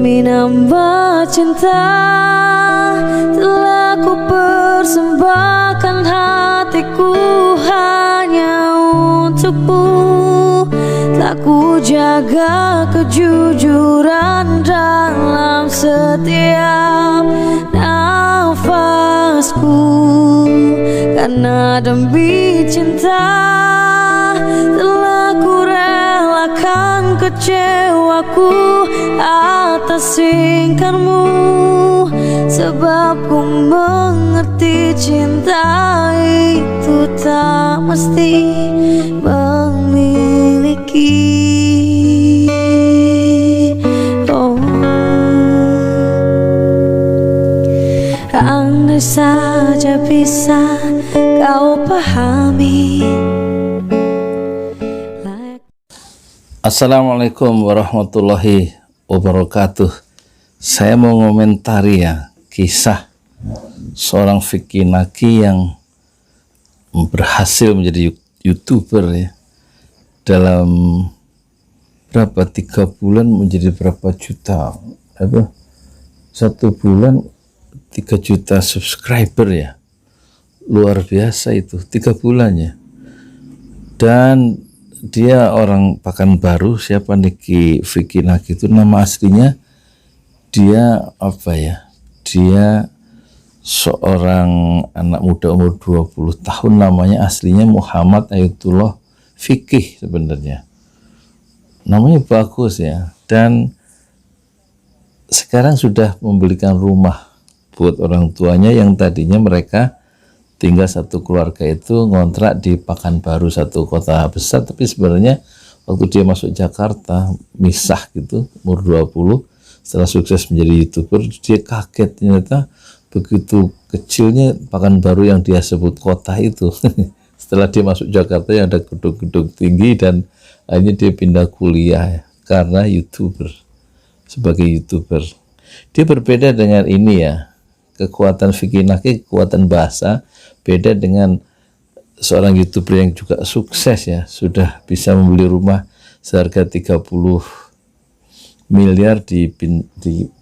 Demi nambah cinta telah ku persembahkan hatiku hanya untukmu. Telah ku jaga kejujuran dalam setiap nafasku. Karena demi cinta telah ku relakan kecewaku atas ingkarmu. Sebab ku mengerti cinta itu tak mesti memiliki. Andai saja bisa kau pahami. Assalamualaikum warahmatullahi wabarakatuh. Saya mau ngomentari ya kisah seorang Vicky Naki yang berhasil menjadi YouTuber ya. Dalam berapa 3 bulan menjadi berapa juta, apa 1 bulan 3 juta subscriber ya, luar biasa itu 3 bulannya. Dan dia orang Pekanbaru. Siapa Niki Vicky Naki itu nama aslinya? Dia apa ya, dia seorang anak muda umur 20 tahun, namanya aslinya Muhammad Ayatullah Fikih. Sebenarnya namanya bagus ya, dan sekarang sudah membelikan rumah buat orang tuanya yang tadinya mereka tinggal satu keluarga itu ngontrak di Pekanbaru, satu kota besar. Tapi sebenarnya waktu dia masuk Jakarta misah gitu umur 20, setelah sukses menjadi YouTuber, dia kaget ternyata begitu kecilnya Pekanbaru yang dia sebut kota itu. Setelah dia masuk Jakarta yang ada gedung-gedung tinggi, dan akhirnya dia pindah kuliah karena YouTuber. Sebagai YouTuber dia berbeda dengan ini ya, kekuatan Vicky Naki, kekuatan bahasa, beda dengan seorang YouTuber yang juga sukses ya, sudah bisa membeli rumah seharga 30 miliar di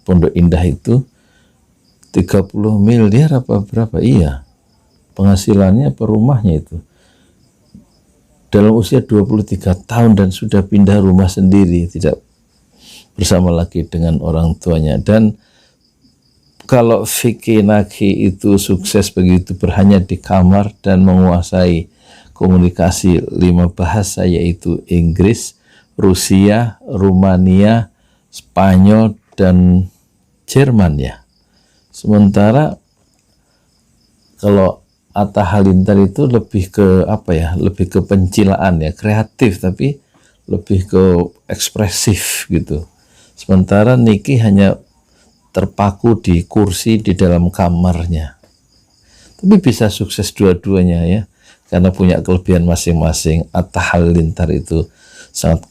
Pondok Indah itu. 30 miliar apa berapa? Iya, penghasilannya per rumahnya itu dalam usia 23 tahun, dan sudah pindah rumah sendiri, tidak bersama lagi dengan orang tuanya. Dan kalau Vicky Naki itu sukses begitu hanya di kamar dan menguasai komunikasi 5 bahasa, yaitu Inggris, Rusia, Rumania, Spanyol, dan Jerman ya. Sementara kalau Atta Halilintar itu lebih ke apa ya, lebih ke pencilaan ya, kreatif tapi lebih ke ekspresif gitu. Sementara Niki hanya terpaku di kursi di dalam kamarnya. Tapi bisa sukses dua-duanya ya, karena punya kelebihan masing-masing. Atta Halilintar itu sangat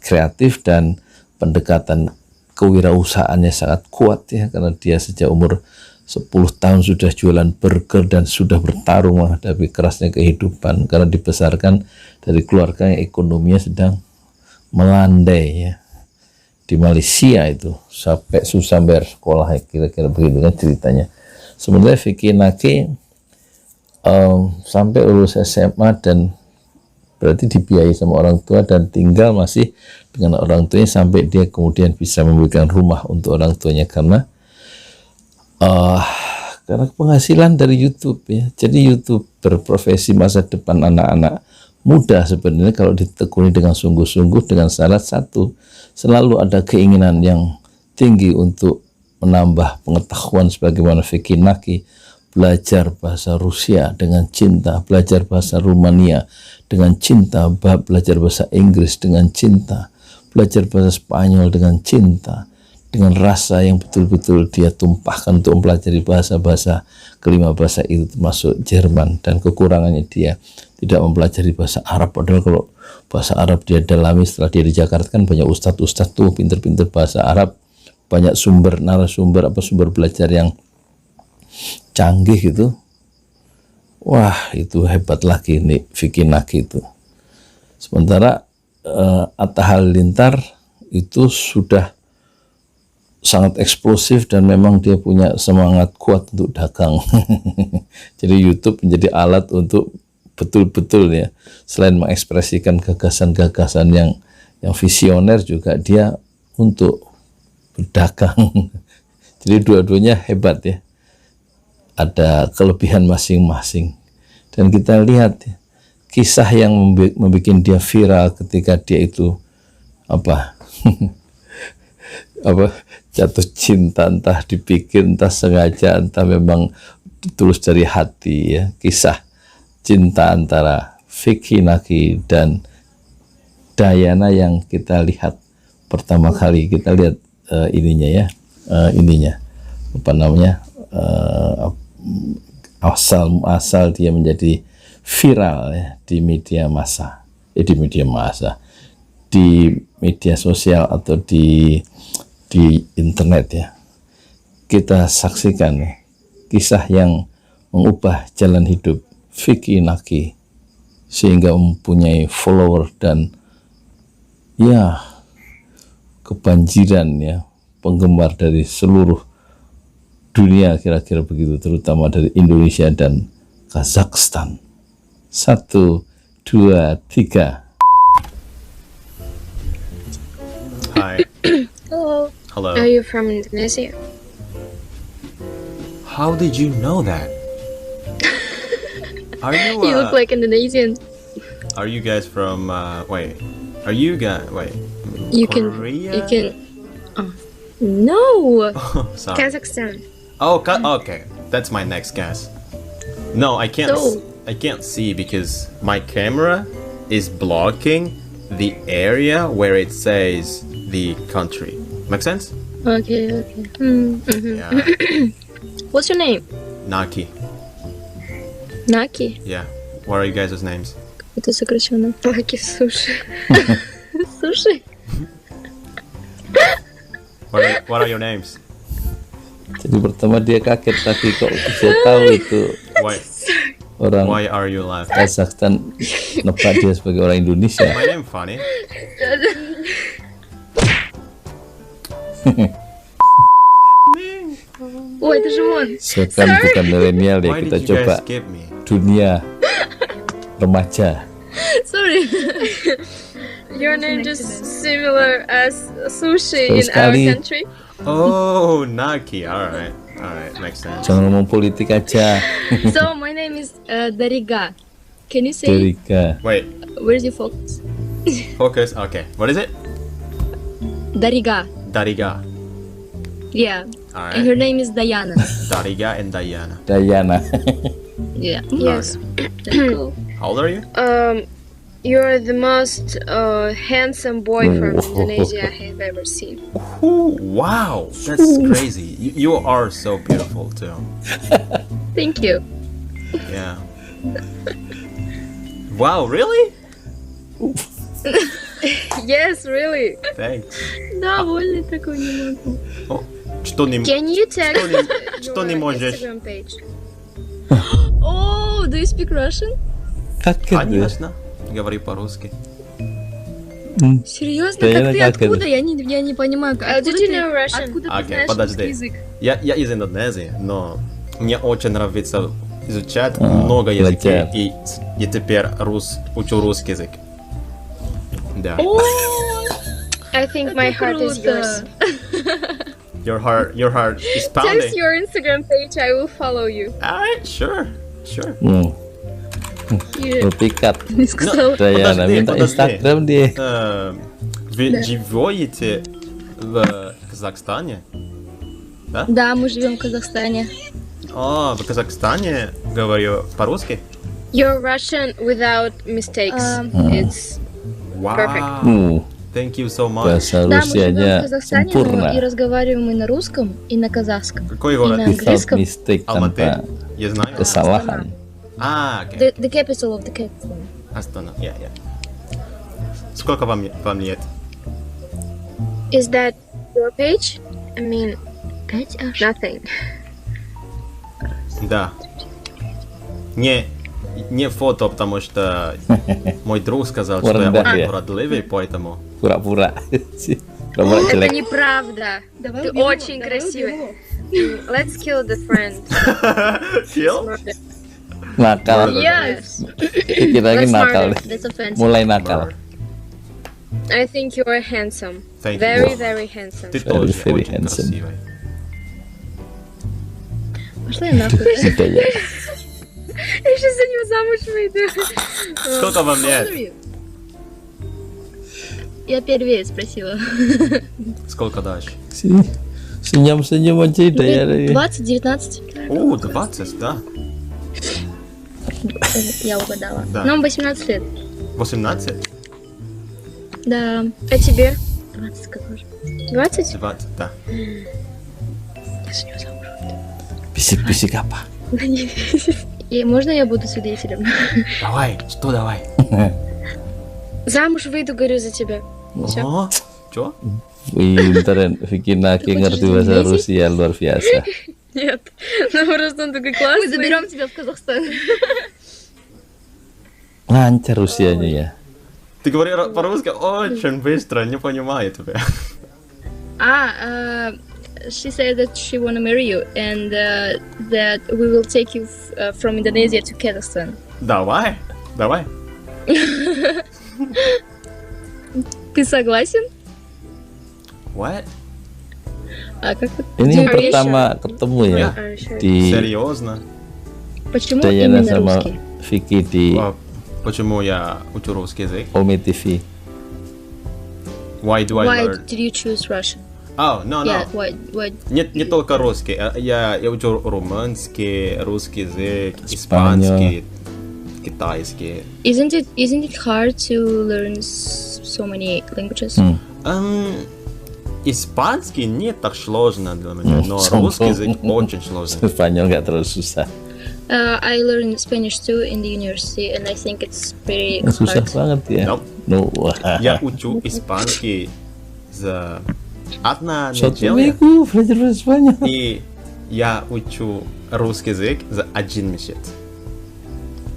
kreatif dan pendekatan kewirausahaannya sangat kuat ya, karena dia sejak umur 10 tahun sudah jualan burger dan sudah bertarung menghadapi kerasnya kehidupan, karena dibesarkan dari keluarga yang ekonominya sedang melandai ya. Di Malaysia itu sampai susah bayar sekolah ya, kira-kira begitu kan ceritanya. Sebenarnya Vicky Naki sampai lulus SMA dan berarti dibiayai sama orang tua dan tinggal masih dengan orang tuanya sampai dia kemudian bisa memberikan rumah untuk orang tuanya, karena penghasilan dari YouTube ya. Jadi YouTube berprofesi masa depan anak-anak muda sebenarnya kalau ditekuni dengan sungguh-sungguh, dengan syarat satu, selalu ada keinginan yang tinggi untuk menambah pengetahuan sebagaimana Vicky Naki, belajar bahasa Rusia dengan cinta, belajar bahasa Rumania dengan cinta, belajar bahasa Inggris dengan cinta, belajar bahasa Spanyol dengan cinta, dengan rasa yang betul-betul dia tumpahkan untuk mempelajari bahasa-bahasa kelima bahasa itu, termasuk Jerman. Dan kekurangannya dia tidak mempelajari bahasa Arab, padahal kalau bahasa Arab dia dalami setelah dia di Jakarta kan banyak ustadz-ustadz tuh pinter-pinter bahasa Arab, banyak sumber narasumber sumber belajar yang canggih gitu. Wah, itu hebat lagi nih Vicky Naki itu. Sementara Atta Halilintar itu sudah sangat eksplosif dan memang dia punya semangat kuat untuk dagang. Jadi YouTube menjadi alat untuk betul-betul ya, selain mengekspresikan gagasan-gagasan yang visioner, juga dia untuk berdagang. Jadi dua-duanya hebat ya, ada kelebihan masing-masing. Dan kita lihat ya, kisah yang membuat dia viral ketika dia itu jatuh cinta, entah dipikir, entah sengaja, entah memang tulus dari hati ya. Kisah cinta antara Vicky Naki dan Dayana yang kita lihat pertama kali, kita lihat ininya asal dia menjadi viral ya di media sosial atau di internet ya. Kita saksikan ya, kisah yang mengubah jalan hidup Vicky Naki sehingga mempunyai follower dan ya kebanjiran ya penggemar dari seluruh dunia, kira-kira begitu, terutama dari Indonesia dan Kazakhstan. 1, 2, 3. Hi. Hello. Hello. Are you from Indonesia? How did you know that? Are you? You look like Indonesian. Are you guys from? Wait. Are you guys? Wait. You Korea? can. Oh. No. Sorry. Kazakhstan. Oh, okay. That's my next guess. No, I can't. So- I can't see because my camera is blocking the area where it says the country. Make sense? Okay. Yeah. What's your name? Naki. Naki. Yeah. What are you guys' names? Это сокращенно. Naki sushi. Sushi. What are your names? Jadi pertama dia kaget tadi kok bisa tahu itu Why? orang Why are you laughing? Kazakhstan nebak dia sebagai orang Indonesia. My name funny. Ой, это же он. Sekarang bukan milenial ya, Why kita did you coba guys skip me? dunia remaja. Sorry. Your name just similar as sushi in our Sekali. country. Oh, Naki. All right, makes sense. Jangan ngomong politik aja. So my name is Dariga. Can you say Derika. Wait, where's your focus? focus. Okay, what is it? Dariga. Dariga. Yeah. All And her right. name is Diana. Dariga and Diana. Dayana. Yeah. Yes. Cool. How old are you? You're the most handsome boy from Whoa. Indonesia I have ever seen. Ooh, wow, that's crazy. You are so beautiful too. Thank you. Yeah. Wow, really? Yes, really. Thanks. Довольно такой не могу. Oh, что не Can you text что не your можешь? Instagram page? Oh, do you speak Russian? Kaget ya. Конечно. Говори по-русски. Серьезно? Diana Как ты? kaget. Откуда? Я не понимаю. Откуда did you ты- know Russian? Откуда ты Окей, знаешь подожди. русский язык? Я из Индонезии, но мне очень нравится изучать много языков, ладно. и теперь учу русский язык. Да. О, I think my heart is yours. Your heart is pounding. Text your Instagram page, I will follow you. Alright, sure. Yeah. Berpikat. Не сказала. Dayana minta подожди. Instagram dia. Вы живете в Казахстане? Да, мы живем в Казахстане. В Казахстане говорю по-русски? You're Russian without mistakes. It's Wow. Thank you so much. Bahasa Да, мы живем в Rusianya Казахстане, sempurna. но и разговариваем и на русском, и на казахском. Какой И город? на Without английском. mistake, Алматы? tanpa Я знаю. kesalahan. Окей. The capital of the capital. Астана. Я. Сколько вам лет? Is that your page? I mean, 5 аж. nothing. Да. Не фото, потому что мой друг сказал, что я Уродливый. очень уродливый, поэтому... Pura-pura. Pura-pura Это jelek. неправда. Давай Ты убьем его, очень давай красивый. убьем его. Let's kill the friend. Kill? Nakal. Yes, Kita lagi Let's nakal murder. deh. that's offensive. Mulai nakal. I think you are handsome. Thank you. Very, very handsome. Ты тоже very очень handsome. красивый. Пошла я нахуй. Sudah ya. Я сейчас за него замуж выйду. Сколько вам лет? Я первее спросила. Сколько дашь? Senyum-senyum aja udah ya. 20, 19. О, 20, да. Я угадала. Да. Нам 18 лет. 18? Да. А тебе? 20 сказала же. 20? 20, да. Bisik-bisik apa? И можно я буду свидетелем? Давай, что давай? Замуж выйду, говорю, за тебя. Всё. О, чё? Pinter, Vicky Naki ngerti bahasa Rusia luar biasa. Нет. Ну просто он такой Мы классный. заберем тебя в Казахстан. Lancar Rusianya ya. Ты говоришь по-русски очень быстро, не понимаю тебя. She said that she wanna marry you and that we will take you from Indonesia to Kazakhstan. Давай, давай. Ты согласен? What? А как это? Ini Are you pertama ketemu ya Are you sure? di Серьезно? Почему Dayana именно sama русский? Vicky di Почему я учу русский язык? Omi TV. Why do I Why learn? did you choose Russian? Oh, no, no. Yeah, why? Не только русский. Я учу румынский, русский язык, испанский, китайский. Isn't it hard to learn so many languages? Испанский не так сложно для меня, но русский язык очень сложный. Spanyol nggak terlalu susah. I learned Spanish too in the university, and I think it's pretty Susah hard. banget ya. Nope. No. Я учу испанский за одна Satu неделя, minggu belajar bahasa Spanyol. и я учу русский язык за один месяц.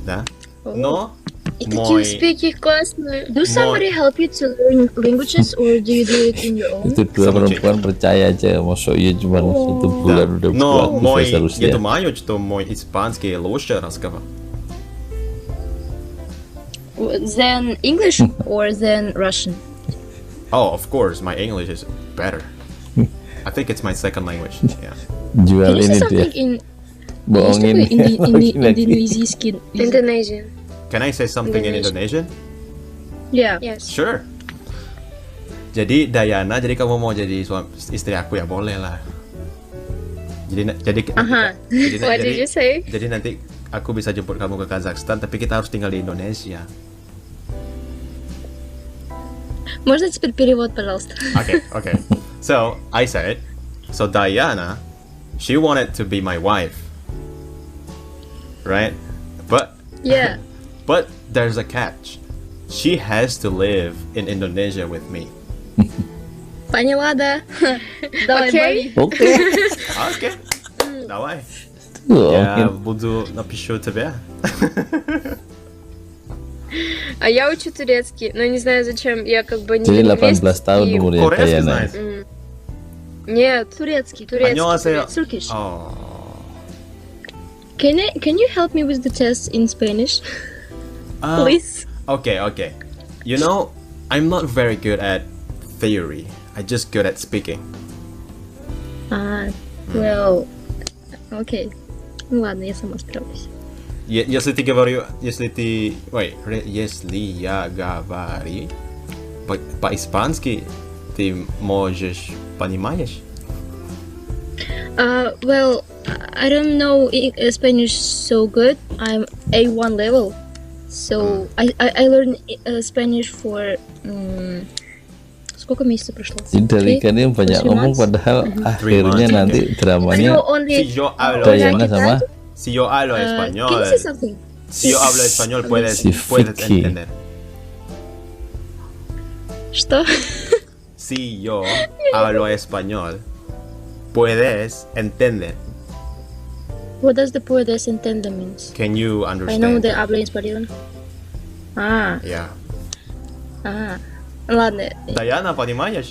Да? Но И такие мой... успехи классные. Do somebody help you to learn languages, or do you do it in your own? Itu dua Sama perempuan percaya aja, masuk iya cuma 1 bulan udah Но buat мой... bahasa Я Rusia. думаю, что мой испанский лучше разговор. Then English or then Russian? Oh, of course, my English is better. I think it's my second language. Yeah. Jual Can you say ini dia, something in bohongin. Lagi. Indonesian? Indonesian. Can I say something in Indonesian? Yeah. Yes. Sure. Jadi Dayana, jadi kamu mau jadi istri aku ya boleh lah. Jadi What did you say? jadi nanti aku bisa jemput kamu ke Kazakhstan, tapi kita harus tinggal di Indonesia. Можно теперь перевод, пожалуйста? Okay. So I said, so Diana, she wanted to be my wife, right? Yeah. But there's a catch. She has to live in Indonesia with me. Поняла, да? Давай, Окей. Бали. Oke. Окей. Давай. Bohongin. Я буду напишу тебе. А я учу турецкий, но не знаю зачем. Я как бы не Jadi лингвист 18 tahun и- umurnya Корейский Dayana. знаешь? Нет, Турецкий. турецкий. 안녕하세요. Turkish. Oh. Can you help me with the test in Spanish, please? Okay. You know, I'm not very good at theory. I'm just good at speaking. Well, okay. Ну ладно, я сама справлюсь. Если ты говорю, если я говорю по-испански, ты можешь понимаешь? Well, I don't know Spanish so good. I'm A1 level, so I learned Spanish for сколько месяцев прошло? Jadi dari kan yang banyak 3 ngomong months. padahal akhirnya months, nanti I dramanya know only. Si yo hablo Dayana sama Si yo hablo Can español, you say something? si yo hablo español puedes Si Vicky. entender. Что? Si yo hablo español, puedes entender. What does the puedes entender means? Can you I know understand? the habla español. Yeah. Ладно. Даяна, понимаешь?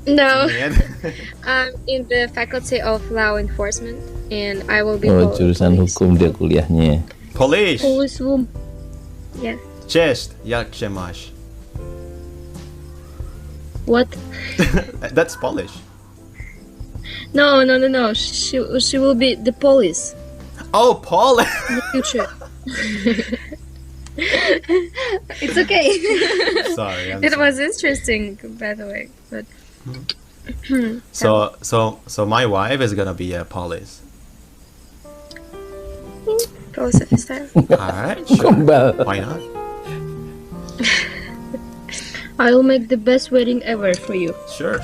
No, Нет? I'm in the Faculty of Law Enforcement, and I will be Oh, jurusan police. hukum dia kuliahnya. Polish. Police woman. Yes. Cześć, jak się masz? What? That's Polish. No. She will be the police Oh, Polish. in the future. It's okay. Sorry. I'm It sorry. was interesting, by the way. But So my wife is gonna be a police. philosophy style. All right, sure. Kembal. Why not? I will make the best wedding ever for you. Sure.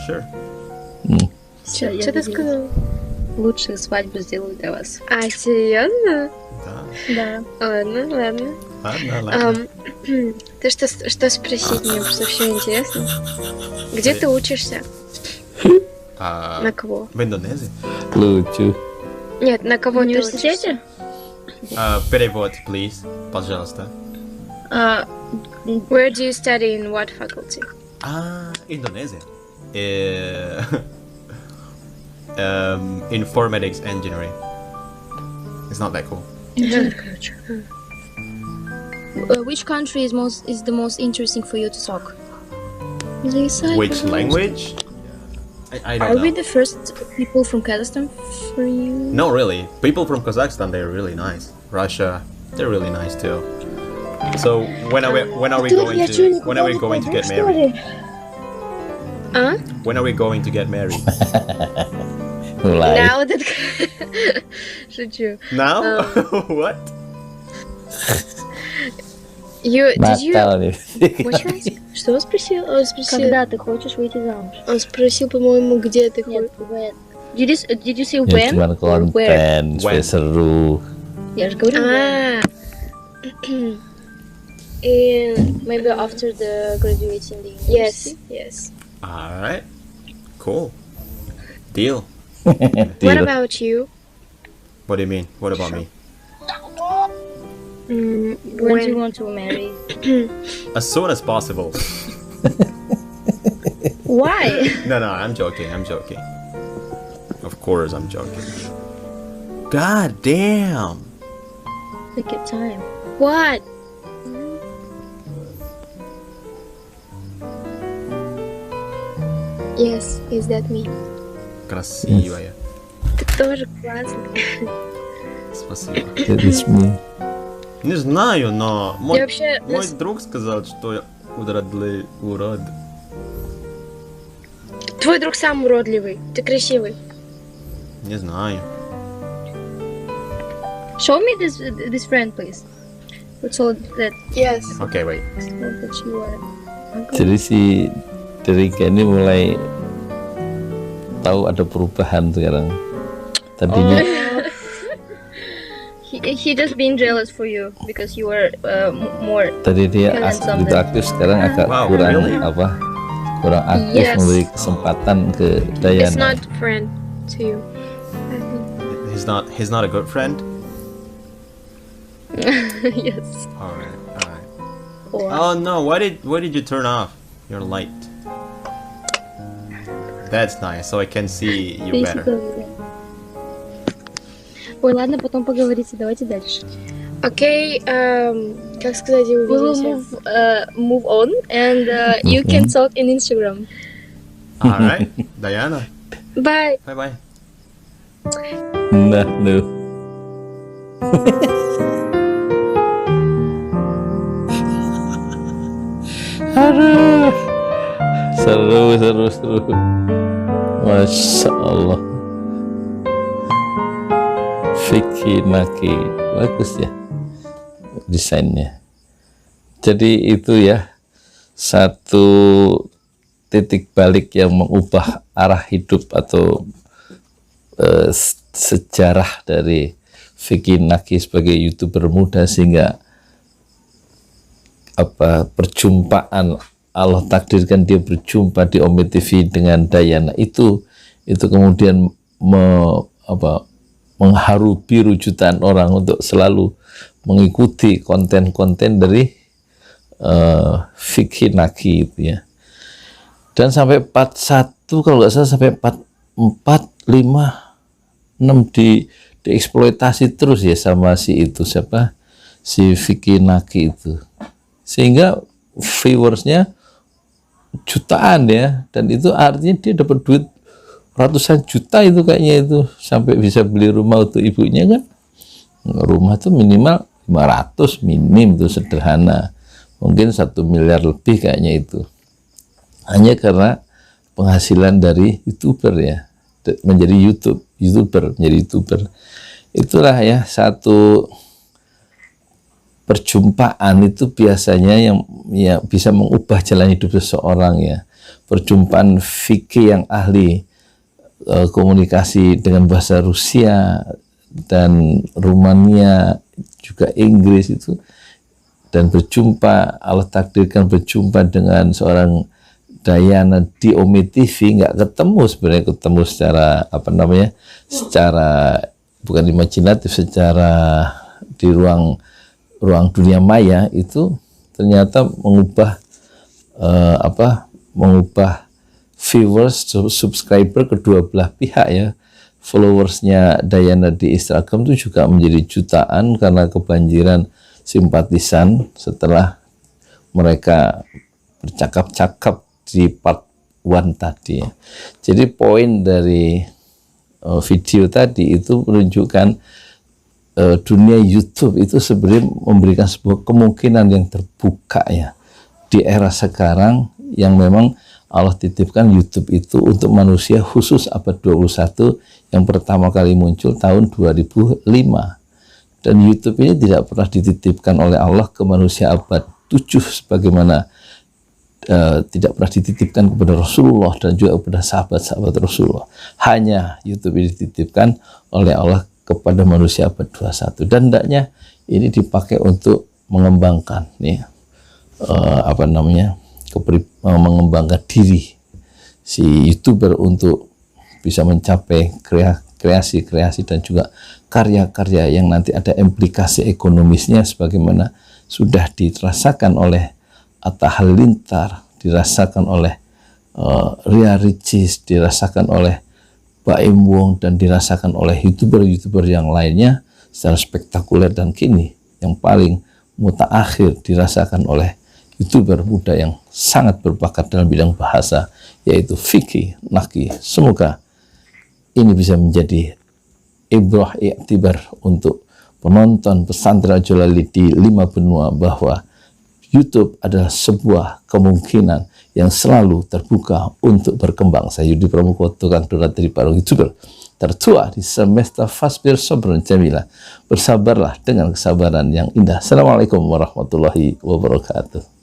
Что ты сказал? Лучшую свадьбу сделаю для вас. А, серьезно? Да. Да. Ладно. Ладно. Ты что спросить? Мне просто все интересно. Где ты учишься? А, На кого? в Индонезии. Lucu. Нет, на В кого ты учишься? университете? Перевод, please. Пожалуйста. Where do you study, in what faculty? Индонезия. Informatics engineering. It's not that cool. Which country is the most interesting for you to talk? Which language? I don't Are know. we the first people from Kazakhstan for you? No, really. People from Kazakhstan, they're really nice. Russia, they're really nice too. So when are we going to get married? А? When are we going to get married? Mulai. Now that... Шучу. Now? What? Did you... Natal nih. What you ask? Что он спросил? Он спросил... Когда ты хочешь выйти замуж? Он спросил, по-моему, где ты хочешь... Нет, when. Did you say Ya when? cuman or where? konten supaya When? seru. Я же говорю when. And Maybe after the graduating the university. yes. Alright. Cool. Deal. What Deal. about you? What do you mean? What about me? When do you want to marry? As soon as possible. Why? No, I'm joking. Of course I'm joking. God damn. Take your time. What? Yes, is that me? Красивая. Ты тоже классный. Спасибо. That is me. Не знаю, но Я мой вообще... друг сказал, что я урод. Твой друг сам уродливый. Ты красивый. Не знаю. Show me this friend, please. Who told that Yes. Okay, wait. you are? Jadi si Derika ini mulai tahu ada perubahan sekarang. Tadinya He just been jealous for you because you were more. tadi dia Handsome gitu dan- aktif, sekarang agak Wow, kurang really? kurang aktif, Yes. memberi kesempatan ke It's Dayana. not friend to you. I He's not a good friend. Yes. Alright. Or Oh no, why did you turn off your light? That's nice, so I can see you better. Ой, ладно, потом поговорите. Давайте дальше. Окей, как сказать, We will увидимся. move on, and you can talk in Instagram. Alright, Diana. Bye. Bye bye. Nah, lu. Aduh. Seru. Masya Allah. Vicky Naki. Bagus ya desainnya. Jadi itu ya satu titik balik yang mengubah arah hidup atau sejarah dari Vicky Naki sebagai YouTuber muda, sehingga perjumpaan Allah takdirkan dia berjumpa di Omi TV dengan Dayana itu kemudian mengharu biru jutaan orang untuk selalu mengikuti konten-konten dari Vicky Naki itu ya. Dan sampai 41 kalau nggak salah, sampai 44, 5, 6 dieksploitasi terus ya sama si itu, siapa, si Vicky Naki itu, sehingga viewersnya jutaan ya, dan itu artinya dia dapat duit ratusan juta itu kayaknya, itu sampai bisa beli rumah untuk ibunya kan. Rumah tuh minimal 500 minim, tuh sederhana, mungkin 1 miliar lebih kayaknya itu, hanya karena penghasilan dari YouTuber ya, menjadi YouTuber, menjadi YouTuber. Itulah ya satu perjumpaan itu biasanya yang ya bisa mengubah jalan hidup seseorang ya. Perjumpaan Vicky yang ahli komunikasi dengan bahasa Rusia dan Rumania, juga Inggris itu, dan berjumpa, Allah takdirkan berjumpa dengan seorang Diana di Omi TV, nggak ketemu sebenarnya, ketemu secara apa namanya, secara bukan imajinatif, secara di ruang dunia maya, itu ternyata mengubah mengubah viewers, subscriber kedua belah pihak ya. Followersnya Diana di Instagram itu juga menjadi jutaan karena kebanjiran simpatisan setelah mereka bercakap-cakap di part 1 tadi ya. Jadi poin dari video tadi itu menunjukkan dunia YouTube itu sebenarnya memberikan sebuah kemungkinan yang terbuka ya di era sekarang, yang memang Allah titipkan YouTube itu untuk manusia khusus abad 21 yang pertama kali muncul tahun 2005, dan YouTube ini tidak pernah dititipkan oleh Allah ke manusia abad 7 sebagaimana tidak pernah dititipkan kepada Rasulullah dan juga kepada sahabat-sahabat Rasulullah. Hanya YouTube ini dititipkan oleh Allah kepada manusia abad 21, dan hendaknya ini dipakai untuk mengembangkan nih mengembangkan diri si YouTuber untuk bisa mencapai kreasi-kreasi dan juga karya-karya yang nanti ada implikasi ekonomisnya sebagaimana sudah dirasakan oleh Atta Halilintar, dirasakan oleh Ria Ricis, dirasakan oleh Baim Wong, dan dirasakan oleh YouTuber-YouTuber yang lainnya secara spektakuler, dan kini yang paling mutaakhir dirasakan oleh YouTuber muda yang sangat berbakat dalam bidang bahasa, yaitu Vicky Naki. Semoga ini bisa menjadi ibrah iktibar untuk penonton pesantren Jalalain di 5 benua, bahwa YouTube adalah sebuah kemungkinan yang selalu terbuka untuk berkembang. Saya Yudi Pramuko, tukang donat dari para YouTuber tertua di semesta Fasbir Sabran Jamila. Bersabarlah dengan kesabaran yang indah. Assalamualaikum warahmatullahi wabarakatuh.